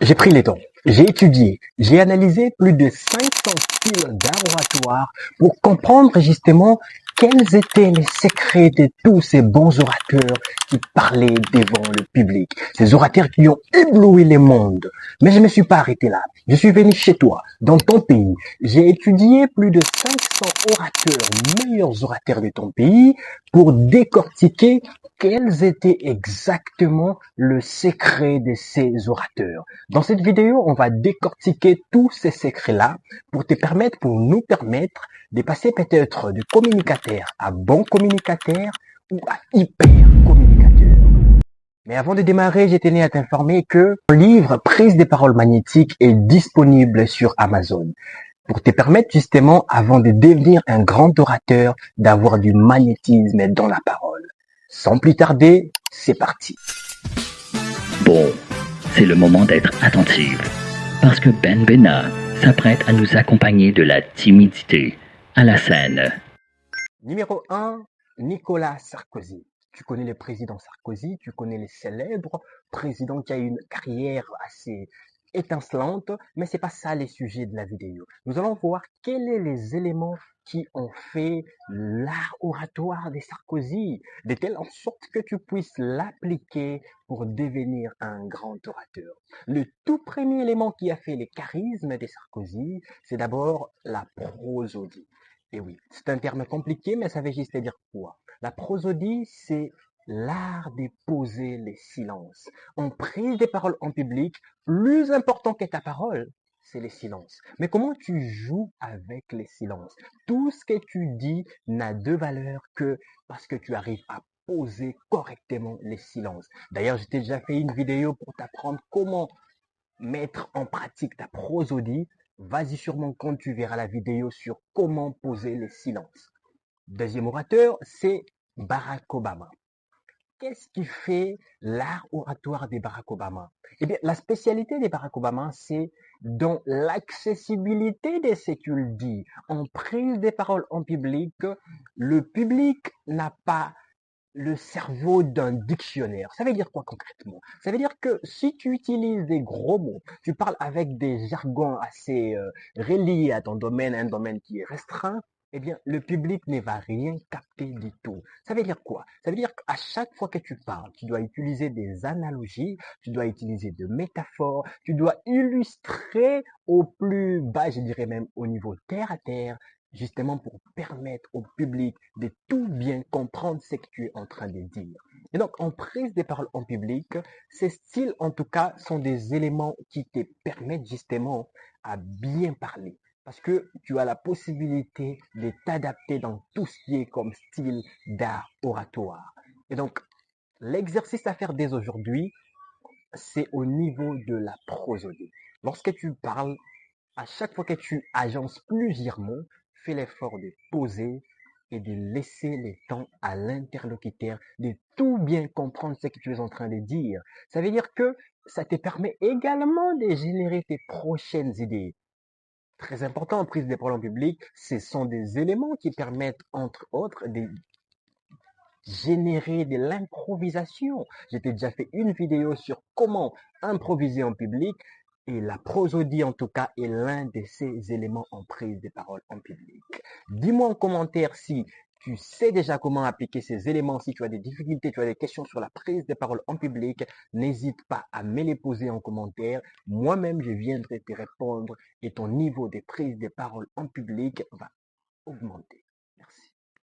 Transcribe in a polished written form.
J'ai pris les temps, j'ai étudié, j'ai analysé plus de 500 styles d'art oratoire pour comprendre justement quels étaient les secrets de tous ces bons orateurs qui parlaient devant le public, ces orateurs qui ont ébloui les mondes. Mais je ne me suis pas arrêté là. Je suis venu chez toi, dans ton pays. J'ai étudié plus de 500 orateurs, meilleurs orateurs de ton pays, pour décortiquer quels étaient exactement le secret de ces orateurs. Dans cette vidéo, on va décortiquer tous ces secrets-là pour nous permettre de passer peut-être de communicateur à bon communicateur ou à hyper communicateur. Mais avant de démarrer, j'ai tenu à t'informer que mon livre Prise des paroles magnétiques est disponible sur Amazon pour te permettre justement, avant de devenir un grand orateur, d'avoir du magnétisme dans la parole. Sans plus tarder, c'est parti. Bon, c'est le moment d'être attentif, parce que Ben Benna s'apprête à nous accompagner de la timidité à la scène. Numéro 1, Nicolas Sarkozy. Tu connais le président Sarkozy, tu connais les célèbres présidents qui a une carrière assez étincelante, mais c'est pas ça les sujets de la vidéo. Nous allons voir quels sont les éléments qui ont fait l'art oratoire de Sarkozy, de telle en sorte que tu puisses l'appliquer pour devenir un grand orateur. Le tout premier élément qui a fait le charisme de Sarkozy, c'est d'abord la prosodie. Et oui, c'est un terme compliqué, mais ça veut juste dire quoi? La prosodie, c'est l'art de poser les silences. En prise des paroles en public, plus important que ta parole, c'est les silences. Mais comment tu joues avec les silences? Tout ce que tu dis n'a de valeur que parce que tu arrives à poser correctement les silences. D'ailleurs, je t'ai déjà fait une vidéo pour t'apprendre comment mettre en pratique ta prosodie. Vas-y sur mon compte, tu verras la vidéo sur comment poser le silence. Deuxième orateur, c'est Barack Obama. Qu'est-ce qui fait l'art oratoire de Barack Obama? Eh bien, la spécialité de Barack Obama, c'est dans l'accessibilité de ce qu'il dit. En prise des paroles en public, le public n'a pas le cerveau d'un dictionnaire. Ça veut dire quoi concrètement? Ça veut dire que si tu utilises des gros mots, tu parles avec des jargons assez reliés à ton domaine, un domaine qui est restreint, eh bien, le public ne va rien capter du tout. Ça veut dire quoi? Ça veut dire qu'à chaque fois que tu parles, tu dois utiliser des analogies, tu dois utiliser de métaphores, tu dois illustrer au plus bas, je dirais même au niveau terre à terre, justement pour permettre au public de tout bien comprendre ce que tu es en train de dire. Et donc, en prise des paroles en public, ces styles, en tout cas, sont des éléments qui te permettent justement à bien parler. Parce que tu as la possibilité de t'adapter dans tout ce qui est comme style d'art oratoire. Et donc, l'exercice à faire dès aujourd'hui, c'est au niveau de la prosodie. Lorsque tu parles, à chaque fois que tu agences plusieurs mots, fais l'effort de poser et de laisser le temps à l'interlocuteur de tout bien comprendre ce que tu es en train de dire. Ça veut dire que ça te permet également de générer tes prochaines idées. Très important en prise des paroles en public, ce sont des éléments qui permettent, entre autres, de générer de l'improvisation. J'ai déjà fait une vidéo sur comment improviser en public et la prosodie en tout cas est l'un de ces éléments en prise des paroles en public. Dis-moi en commentaire si tu sais déjà comment appliquer ces éléments, si tu as des difficultés, tu as des questions sur la prise des paroles en public, n'hésite pas à me les poser en commentaire. Moi-même, je viendrai te répondre et ton niveau de prise des paroles en public va augmenter.